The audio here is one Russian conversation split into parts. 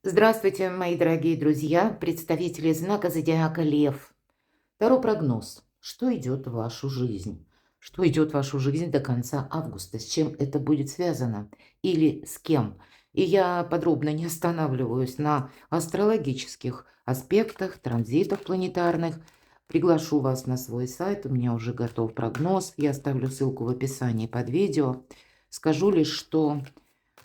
Здравствуйте, мои дорогие друзья, представители знака зодиака Лев. Второй прогноз. Что идет в вашу жизнь? Что идет в вашу жизнь до конца августа? С чем это будет связано? Или с кем? И я подробно не останавливаюсь на астрологических аспектах, транзитах планетарных. Приглашу вас на свой сайт, у меня уже готов прогноз. Я оставлю ссылку в описании под видео. Скажу лишь, что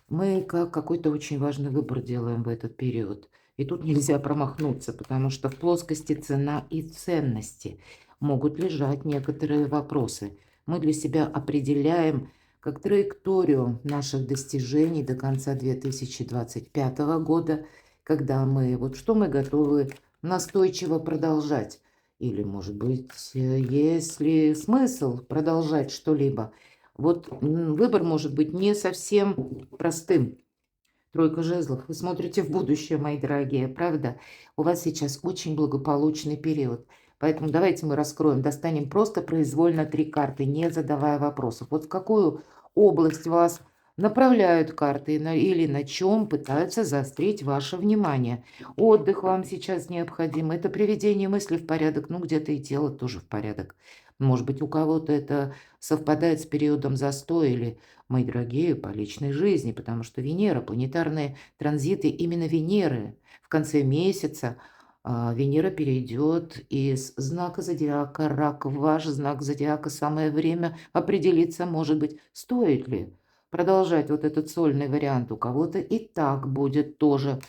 мы как какой-то очень важный выбор делаем в этот период. И тут нельзя промахнуться, потому что в плоскости цена и ценности могут лежать некоторые вопросы. Мы для себя определяем как траекторию наших достижений до конца 2025 года, когда мы, вот что мы готовы настойчиво продолжать. Или, может быть, есть ли смысл продолжать что-либо. Вот выбор может быть не совсем простым. Тройка жезлов. Вы смотрите в будущее, мои дорогие, правда? У вас сейчас очень благополучный период. Поэтому давайте мы раскроем, достанем просто произвольно 3 карты, не задавая вопросов. Вот в какую область вас направляют карты или на чем пытаются заострить ваше внимание. Отдых вам сейчас необходим. Это приведение мысли в порядок, ну где-то и тело тоже в порядок. Может быть, у кого-то это совпадает с периодом застоя или, мои дорогие, по личной жизни, потому что Венера, планетарные транзиты именно Венеры. В конце месяца Венера перейдет из знака зодиака Рак в ваш знак зодиака. Самое время определиться, может быть, стоит ли продолжать вот этот сольный вариант. У кого-то и так будет тоже,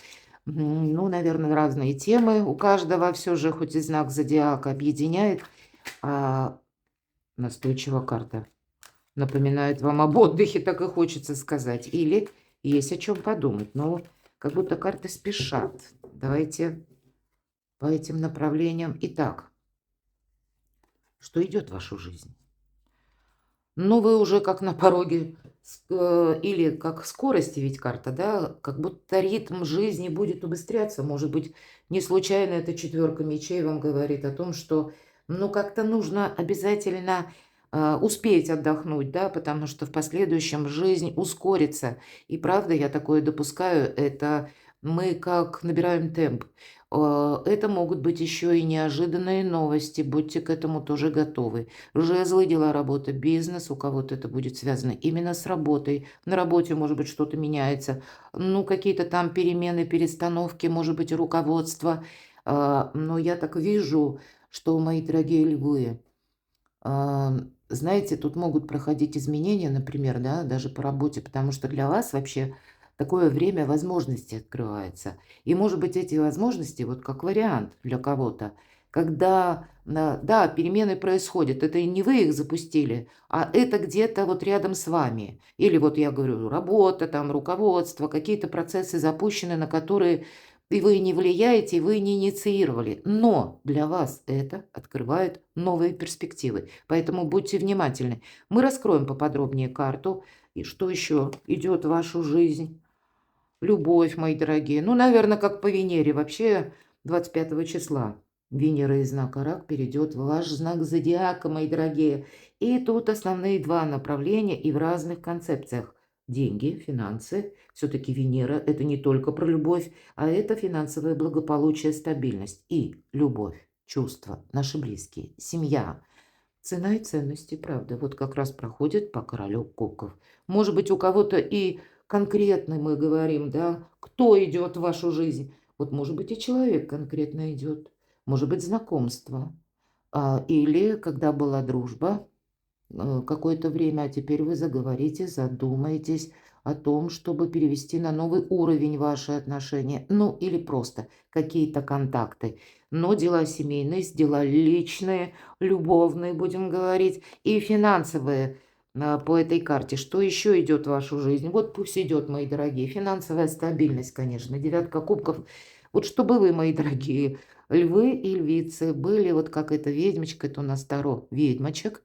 ну, наверное, разные темы. У каждого все же, хоть и знак зодиака объединяет, а настойчивая карта напоминает вам об отдыхе, так и хочется сказать. Или есть о чем подумать. Но как будто карты спешат. Давайте по этим направлениям. Итак, что идет в вашу жизнь? Ну, вы уже как на пороге, или как скорости ведь карта, да, как будто ритм жизни будет убыстряться. Может быть, не случайно эта четверка мечей вам говорит о том, что, ну, как-то нужно обязательно успеть отдохнуть, да, потому что в последующем жизнь ускорится. И правда, я такое допускаю, это мы как набираем темп. Это могут быть еще и неожиданные новости, будьте к этому тоже готовы. Жезлы, дела, работа, бизнес. У кого-то это будет связано именно с работой. На работе, может быть, что-то меняется. Ну, какие-то там перемены, перестановки, может быть, руководство. Но я так вижу, что, мои дорогие львы, знаете, тут могут проходить изменения, например, да, даже по работе, потому что для вас вообще такое время возможностей открывается. И, может быть, эти возможности, вот как вариант для кого-то, когда, да, перемены происходят, это и не вы их запустили, а это где-то вот рядом с вами. Или вот я говорю, работа, там, руководство, какие-то процессы запущены, на которые и вы не влияете, и вы не инициировали. Но для вас это открывает новые перспективы. Поэтому будьте внимательны. Мы раскроем поподробнее карту. И что еще идет в вашу жизнь? Любовь, мои дорогие. Ну, наверное, как по Венере. Вообще 25 числа Венера из знака Рак перейдет в ваш знак зодиака, мои дорогие. И тут основные два направления и в разных концепциях. Деньги, финансы. Все-таки Венера– это не только про любовь, а это финансовое благополучие, стабильность и любовь, чувства, наши близкие, семья. Цена и ценности, правда, вот как раз проходит по королю кубков. Может быть, у кого-то и конкретно мы говорим, да, кто идет в вашу жизнь. Вот, может быть, и человек конкретно идет. Может быть, знакомство. Или когда была дружба, какое-то время, а теперь вы заговорите, задумаетесь о том, чтобы перевести на новый уровень ваши отношения, ну или просто какие-то контакты. Но дела семейные, дела личные, любовные, будем говорить, и финансовые по этой карте. Что еще идет в вашу жизнь? Вот пусть идет, мои дорогие, финансовая стабильность, конечно, девятка кубков. Вот чтобы вы, мои дорогие, львы и львицы, были вот как эта ведьмочка, это у нас Таро ведьмочек,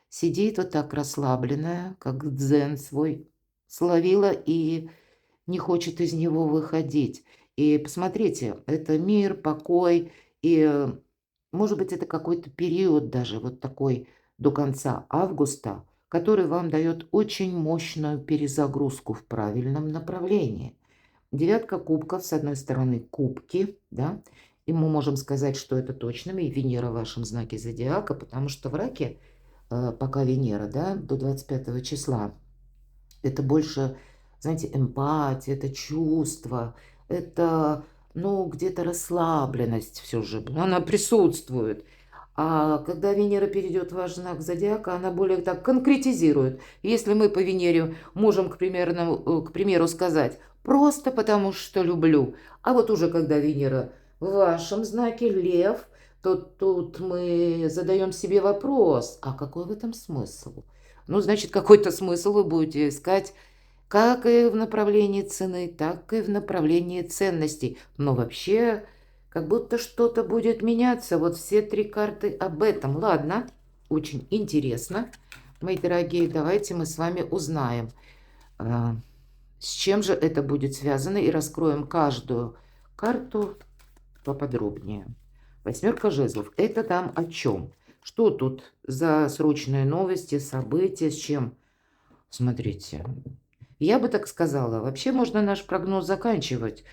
сидит вот так расслабленная, как дзен свой, словила и не хочет из него выходить. И посмотрите, это мир, покой, и, может быть, это какой-то период даже вот такой до конца августа, который вам дает очень мощную перезагрузку в правильном направлении. Девятка кубков, с одной стороны, кубки, да, и мы можем сказать, что это точно, и Венера в вашем знаке зодиака, потому что в раке, пока Венера, да, до 25 числа, это больше, знаете, эмпатия, это чувство, это, ну, где-то расслабленность все же, она присутствует. А когда Венера перейдет в ваш знак зодиака, она более так конкретизирует. Если мы по Венере можем, к примеру, сказать «просто потому что люблю», а вот уже когда Венера в вашем знаке Лев, то тут мы задаем себе вопрос, а какой в этом смысл? Ну, значит, какой-то смысл вы будете искать как и в направлении цены, так и в направлении ценностей. Но вообще, как будто что-то будет меняться. Вот все три карты об этом. Ладно, очень интересно. Мои дорогие, давайте мы с вами узнаем, а, с чем же это будет связано, и раскроем каждую карту поподробнее. Восьмерка жезлов. Это там о чем? Что тут за срочные новости, события, с чем? Смотрите, я бы так сказала. Вообще можно наш прогноз заканчивать.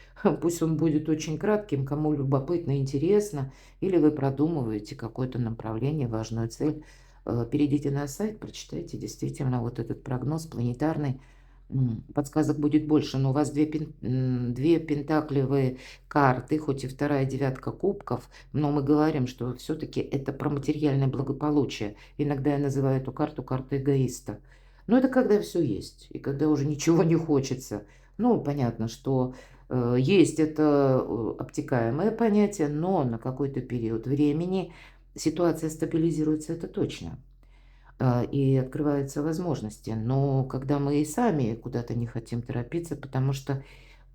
Пусть он будет очень кратким, кому любопытно, интересно. Или вы продумываете какое-то направление, важную цель. Перейдите на сайт, прочитайте действительно вот этот прогноз планетарный. Подсказок будет больше, но у вас две пентаклевые карты, хоть и вторая девятка кубков, но мы говорим, что все-таки это про материальное благополучие. Иногда я называю эту карту картой эгоиста. Но это когда все есть, и когда уже ничего не хочется. Ну, понятно, что есть это обтекаемое понятие, но на какой-то период времени ситуация стабилизируется, это точно. И открываются возможности. Но когда мы и сами куда-то не хотим торопиться, потому что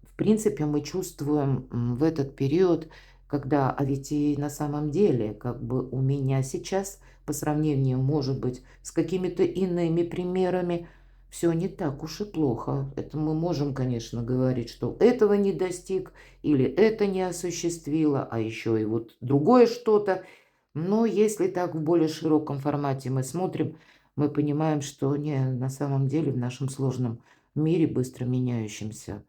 в принципе, мы чувствуем в этот период, когда, а ведь и на самом деле, как бы у меня сейчас, по сравнению, может быть, с какими-то иными примерами, все не так уж и плохо. Это мы можем, конечно, говорить, что этого не достиг или это не осуществило, а еще и вот другое что-то. Но если так в более широком формате мы смотрим, мы понимаем, что не, на самом деле в нашем сложном мире, быстро меняющемся,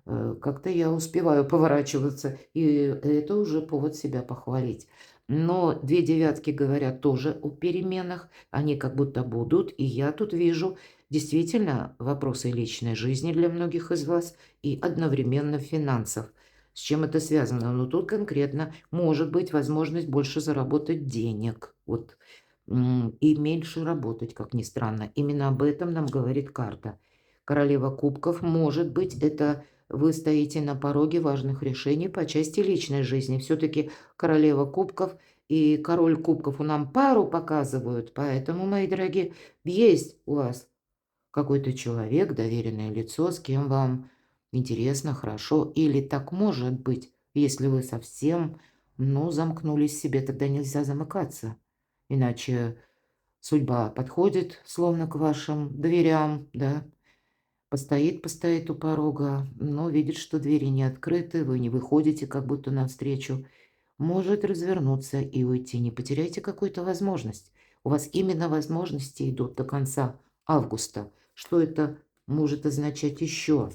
как-то я успеваю поворачиваться, и это уже повод себя похвалить. Но две девятки говорят тоже о переменах, они как будто будут, и я тут вижу действительно вопросы личной жизни для многих из вас и одновременно финансов. С чем это связано? Ну, тут конкретно может быть возможность больше заработать денег, вот, и меньше работать, как ни странно. Именно об этом нам говорит карта. Королева кубков, может быть, это вы стоите на пороге важных решений по части личной жизни. Все-таки королева кубков и король кубков у нам пару показывают. Поэтому, мои дорогие, есть у вас какой-то человек, доверенное лицо, с кем вам интересно, хорошо. Или так может быть, если вы совсем, ну, замкнулись в себе, тогда нельзя замыкаться. Иначе судьба подходит, словно к вашим дверям, да, постоит у порога, но видит, что двери не открыты, вы не выходите как будто навстречу. Может развернуться и уйти. Не потеряйте какую-то возможность. У вас именно возможности идут до конца августа. Что это может означать еще?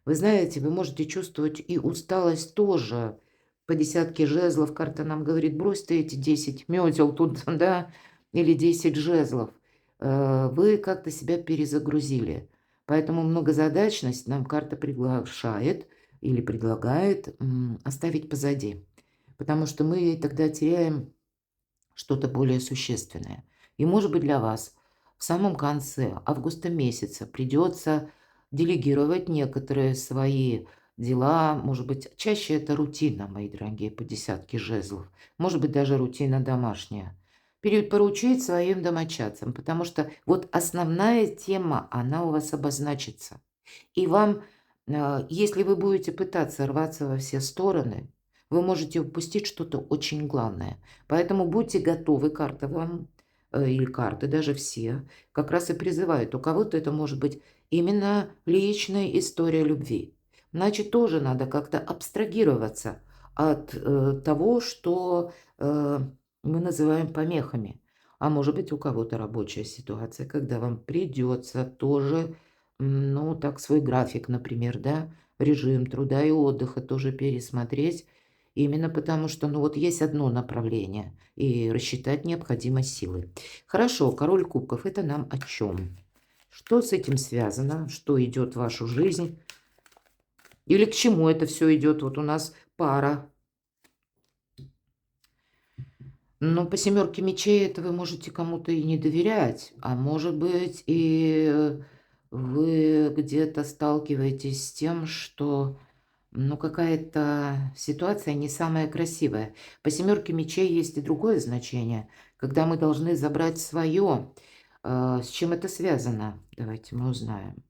Вы знаете, вы можете чувствовать и усталость тоже. По десятке жезлов карта нам говорит, брось ты эти 10 метел тут, да, или 10 жезлов. Вы как-то себя перезагрузили. Поэтому многозадачность нам карта приглашает или предлагает оставить позади. Потому что мы тогда теряем что-то более существенное. И может быть для вас в самом конце августа месяца придется делегировать некоторые свои дела. Может быть, чаще это рутина, мои дорогие, по десятке жезлов. Может быть, даже рутина домашняя. Поручить своим домочадцам, потому что вот основная тема, она у вас обозначится. И вам, если вы будете пытаться рваться во все стороны, вы можете упустить что-то очень главное. Поэтому будьте готовы, карта вам, или карты, даже все, как раз и призывают. У кого-то это может быть именно личная история любви. Значит, тоже надо как-то абстрагироваться от того, что мы называем помехами. А может быть, у кого-то рабочая ситуация, когда вам придется тоже, ну, так свой график, например, да, режим труда и отдыха тоже пересмотреть. Именно потому что, ну вот есть одно направление, и рассчитать необходимо силы. Хорошо, король кубков – это нам о чем? Что с этим связано? Что идет в вашу жизнь? Или к чему это все идет? Вот у нас пара. Но по семерке мечей это вы можете кому-то и не доверять, а может быть и вы где-то сталкиваетесь с тем, что ну, какая-то ситуация не самая красивая. По семерке мечей есть и другое значение, когда мы должны забрать свое. С чем это связано? Давайте мы узнаем.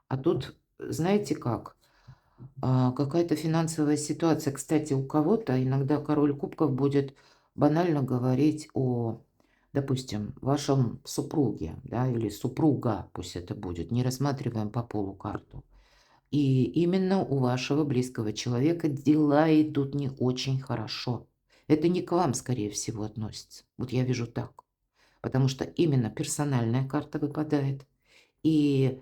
А тут, знаете как? Какая-то финансовая ситуация. Кстати, у кого-то иногда король кубков будет банально говорить о, допустим, вашем супруге, да, или супруга, пусть это будет. Не рассматриваем по полу карту. И именно у вашего близкого человека дела идут не очень хорошо. Это не к вам, скорее всего, относится. Вот я вижу так. Потому что именно персональная карта выпадает. И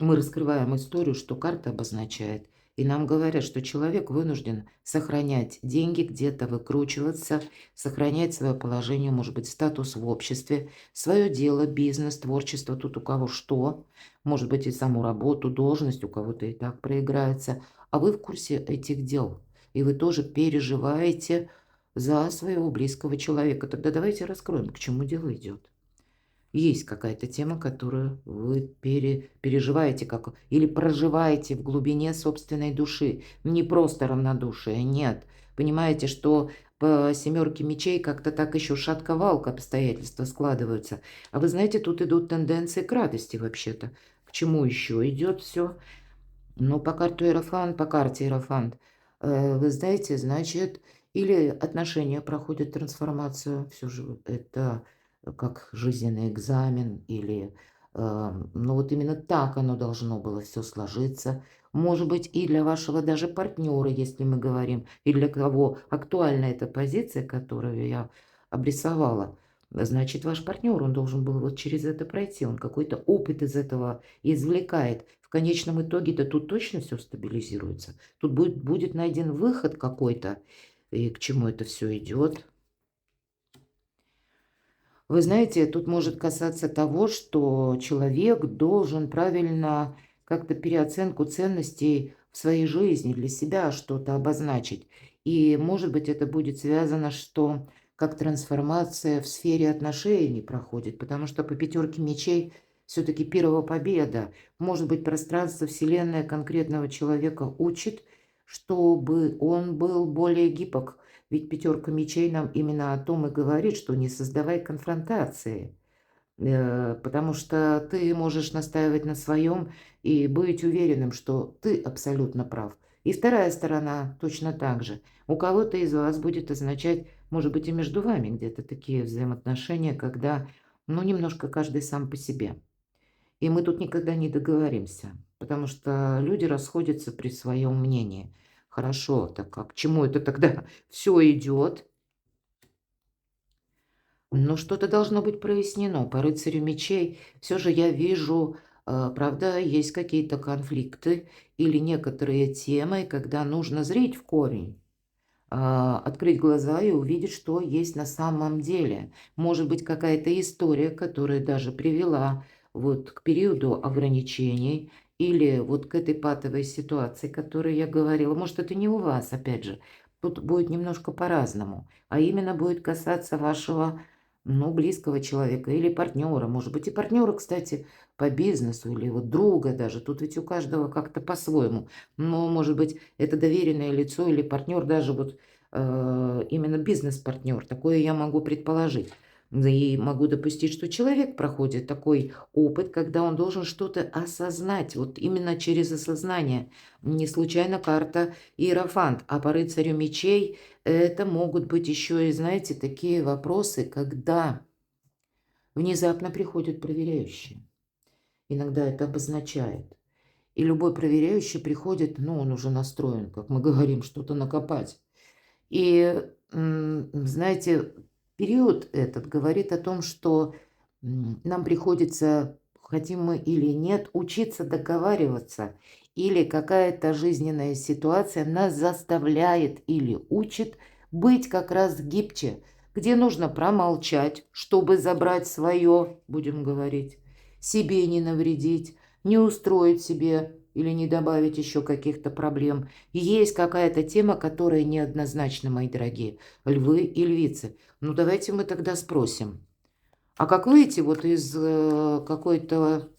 мы раскрываем историю, что карта обозначает. И нам говорят, что человек вынужден сохранять деньги, где-то выкручиваться, сохранять свое положение, может быть, статус в обществе, свое дело, бизнес, творчество, тут у кого что, может быть, и саму работу, должность, у кого-то и так проиграется. А вы в курсе этих дел, и вы тоже переживаете за своего близкого человека. Тогда давайте раскроем, к чему дело идет. Есть какая-то тема, которую вы переживаете как, или проживаете в глубине собственной души. Не просто равнодушие, нет. Понимаете, что по семерке мечей как-то так еще шатковалка обстоятельства складываются. А вы знаете, тут идут тенденции к радости вообще-то. К чему еще идет все? Ну, по карте Иерофант, по карте Иерофант, вы знаете, значит, или отношения проходят трансформацию, все же это как жизненный экзамен, или, ну, вот именно так оно должно было все сложиться. Может быть, и для вашего даже партнера, если мы говорим, и для кого актуальна эта позиция, которую я обрисовала, значит, ваш партнер, он должен был вот через это пройти, он какой-то опыт из этого извлекает. В конечном итоге-то тут точно все стабилизируется. Тут будет найден выход какой-то, и к чему это все идет. Вы знаете, тут может касаться того, что человек должен правильно как-то переоценку ценностей в своей жизни для себя что-то обозначить. И, может быть, это будет связано, что как трансформация в сфере отношений проходит, потому что по пятерке мечей все-таки первая победа. Может быть, пространство, вселенная конкретного человека учит, чтобы он был более гибок. Ведь пятерка мечей нам именно о том и говорит, что не создавай конфронтации, потому что ты можешь настаивать на своем и быть уверенным, что ты абсолютно прав. И вторая сторона точно так же. У кого-то из вас будет означать, может быть, и между вами где-то такие взаимоотношения, когда, ну, немножко каждый сам по себе. И мы тут никогда не договоримся, потому что люди расходятся при своем мнении. Хорошо, так а к чему это тогда все идет? Ну, что-то должно быть прояснено. По рыцарю мечей все же я вижу, правда, есть какие-то конфликты или некоторые темы, когда нужно зрить в корень, открыть глаза и увидеть, что есть на самом деле. Может быть, какая-то история, которая даже привела вот к периоду ограничений или вот к этой патовой ситуации, о которой я говорила. Может, это не у вас, опять же. Тут будет немножко по-разному, а именно будет касаться вашего, ну, близкого человека или партнера. Может быть, и партнера, кстати, по бизнесу или вот друга даже. Тут ведь у каждого как-то по-своему. Но, может быть, это доверенное лицо или партнер даже вот именно бизнес-партнер. Такое я могу предположить. Да и могу допустить, что человек проходит такой опыт, когда он должен что-то осознать, вот именно через осознание. Не случайно карта Иерофант, а по рыцарю мечей это могут быть еще и, знаете, такие вопросы, когда внезапно приходят проверяющие. Иногда это обозначает. И любой проверяющий приходит, ну, он уже настроен, как мы говорим, что-то накопать. И, знаете, период этот говорит о том, что нам приходится, хотим мы или нет, учиться договариваться или какая-то жизненная ситуация нас заставляет или учит быть как раз гибче, где нужно промолчать, чтобы забрать свое, будем говорить, себе не навредить, не устроить себе или не добавить еще каких-то проблем. Есть какая-то тема, которая неоднозначна, мои дорогие львы и львицы. Ну, давайте мы тогда спросим, а как выйти вот из какой-то,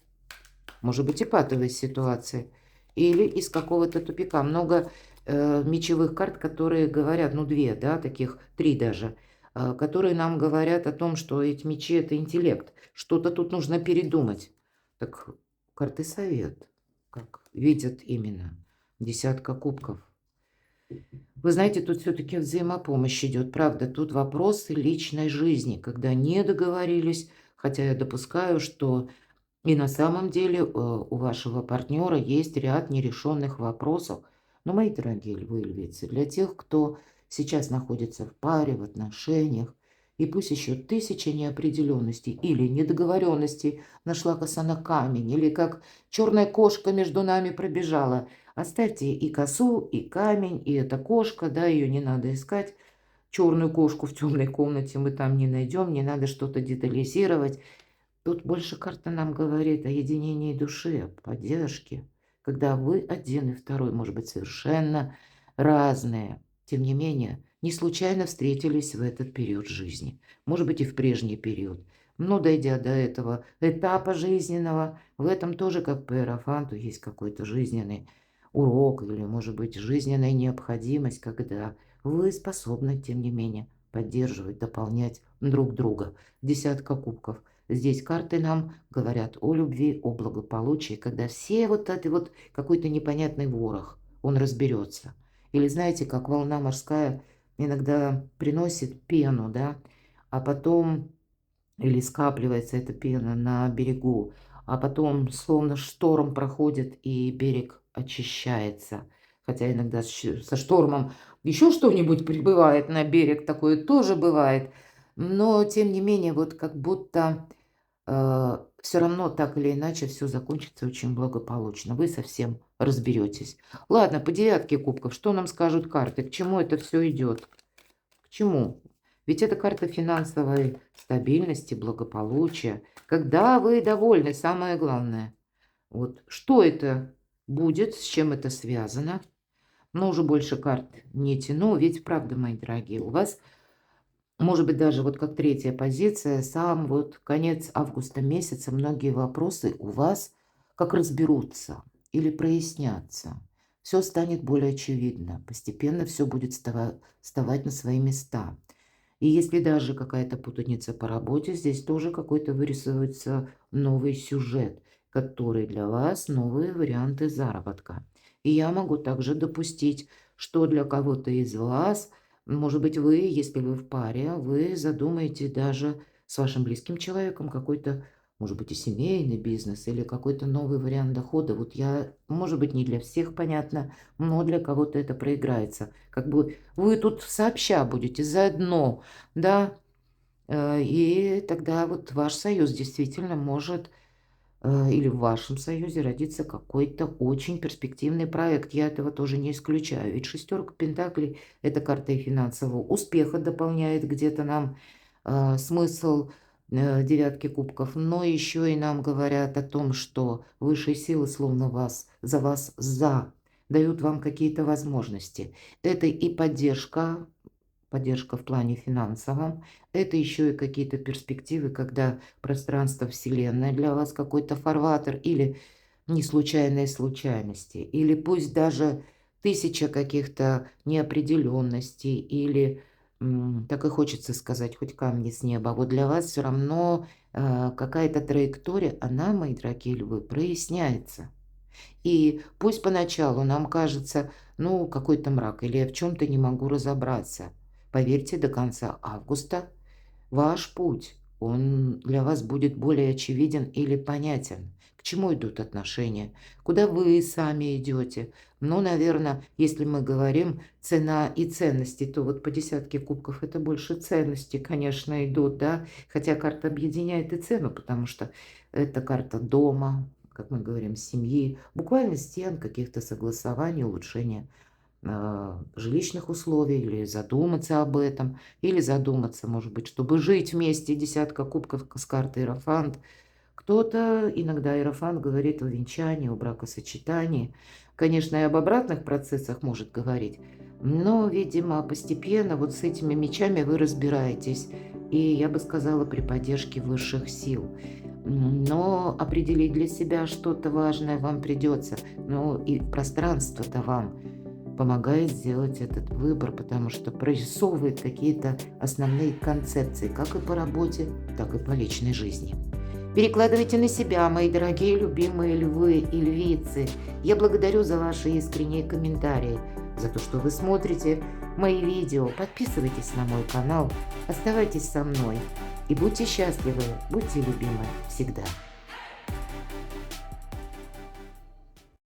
может быть, и патовой ситуации или из какого-то тупика? Много мечевых карт, которые говорят, ну, две, да, таких, три даже, которые нам говорят о том, что эти мечи – это интеллект. Что-то тут нужно передумать. Так карты совет, как видят именно. Десятка кубков. Вы знаете, тут все-таки взаимопомощь идет, правда. Тут вопросы личной жизни, когда не договорились, хотя я допускаю, что и на самом деле у вашего партнера есть ряд нерешенных вопросов. Но, мои дорогие львы и львицы, для тех, кто сейчас находится в паре, в отношениях, и пусть еще тысяча неопределенностей или недоговоренностей нашла коса на камень, или как черная кошка между нами пробежала, оставьте и косу, и камень, и эта кошка, да, ее не надо искать. Черную кошку в темной комнате мы там не найдем, не надо что-то детализировать. Тут больше карта нам говорит о единении души, о поддержке, когда вы один и второй, может быть, совершенно разные. Тем не менее, не случайно встретились в этот период жизни, может быть, и в прежний период. Но дойдя до этого этапа жизненного, в этом тоже, как по иерофанту, есть какой-то жизненный урок или, может быть, жизненная необходимость, когда вы способны, тем не менее, поддерживать, дополнять друг друга. Десятка кубков. Здесь карты нам говорят о любви, о благополучии, когда все вот это вот какой-то непонятный ворох, он разберется. Или знаете, как волна морская иногда приносит пену, да, а потом или скапливается эта пена на берегу, а потом словно шторм проходит и берег очищается. Хотя иногда со штормом еще что-нибудь прибывает на берег, такое тоже бывает. Но тем не менее, вот как будто все равно так или иначе все закончится очень благополучно. Вы совсем разберетесь. Ладно, по девятке кубков, что нам скажут карты? К чему это все идет? К чему? Ведь это карта финансовой стабильности, благополучия. Когда вы довольны, самое главное. Вот что это будет, с чем это связано? Но уже больше карт не тяну, ведь правда, мои дорогие, у вас, может быть, даже вот как третья позиция, сам вот конец августа месяца, многие вопросы у вас как разберутся или прояснятся. Все станет более очевидно, постепенно все будет вставать на свои места. И если даже какая-то путаница по работе, здесь тоже какой-то вырисовывается новый сюжет, который для вас новые варианты заработка. И я могу также допустить, что для кого-то из вас, может быть, вы, если вы в паре, вы задумаете даже с вашим близким человеком какой-то, может быть, и семейный бизнес или какой-то новый вариант дохода. Вот я, может быть, не для всех понятно, но для кого-то это проиграется. Как бы вы тут сообща будете заодно, да, и тогда вот ваш союз действительно может, или в вашем союзе родится какой-то очень перспективный проект. Я этого тоже не исключаю. Ведь шестерка пентаклей – это карта и финансового успеха, дополняет где-то нам смысл девятки кубков, но еще и нам говорят о том, что высшие силы словно за дают вам какие-то возможности. Это и поддержка в плане финансовом. Это еще и какие-то перспективы, когда пространство Вселенной для вас какой-то фарватер или не случайные случайности, или пусть даже тысяча каких-то неопределенностей, или, так и хочется сказать, хоть камни с неба. Вот для вас все равно какая-то траектория, она, мои дорогие львы, проясняется. И пусть поначалу нам кажется, ну, какой-то мрак, или я в чем-то не могу разобраться. Поверьте, до конца августа ваш путь, он для вас будет более очевиден или понятен. К чему идут отношения? Куда вы сами идете? Ну, наверное, если мы говорим цена и ценности, то вот по десятке кубков это больше ценности, конечно, идут, да. Хотя карта объединяет и цену, потому что это карта дома, как мы говорим, семьи, буквально стен, каких-то согласований, улучшения жилищных условий, или задуматься об этом, или задуматься, может быть, чтобы жить вместе, десятка кубков с карты Иерофант. Кто-то, иногда Иерофант говорит о венчании, о бракосочетании. Конечно, и об обратных процессах может говорить, но, видимо, постепенно вот с этими мечами вы разбираетесь. И я бы сказала, при поддержке высших сил. Но определить для себя что-то важное вам придется. Ну и пространство-то вам помогает сделать этот выбор, потому что прорисовывает какие-то основные концепции, как и по работе, так и по личной жизни. Перекладывайте на себя, мои дорогие любимые львы и львицы. Я благодарю за ваши искренние комментарии, за то, что вы смотрите мои видео. Подписывайтесь на мой канал, оставайтесь со мной и будьте счастливы, будьте любимы всегда.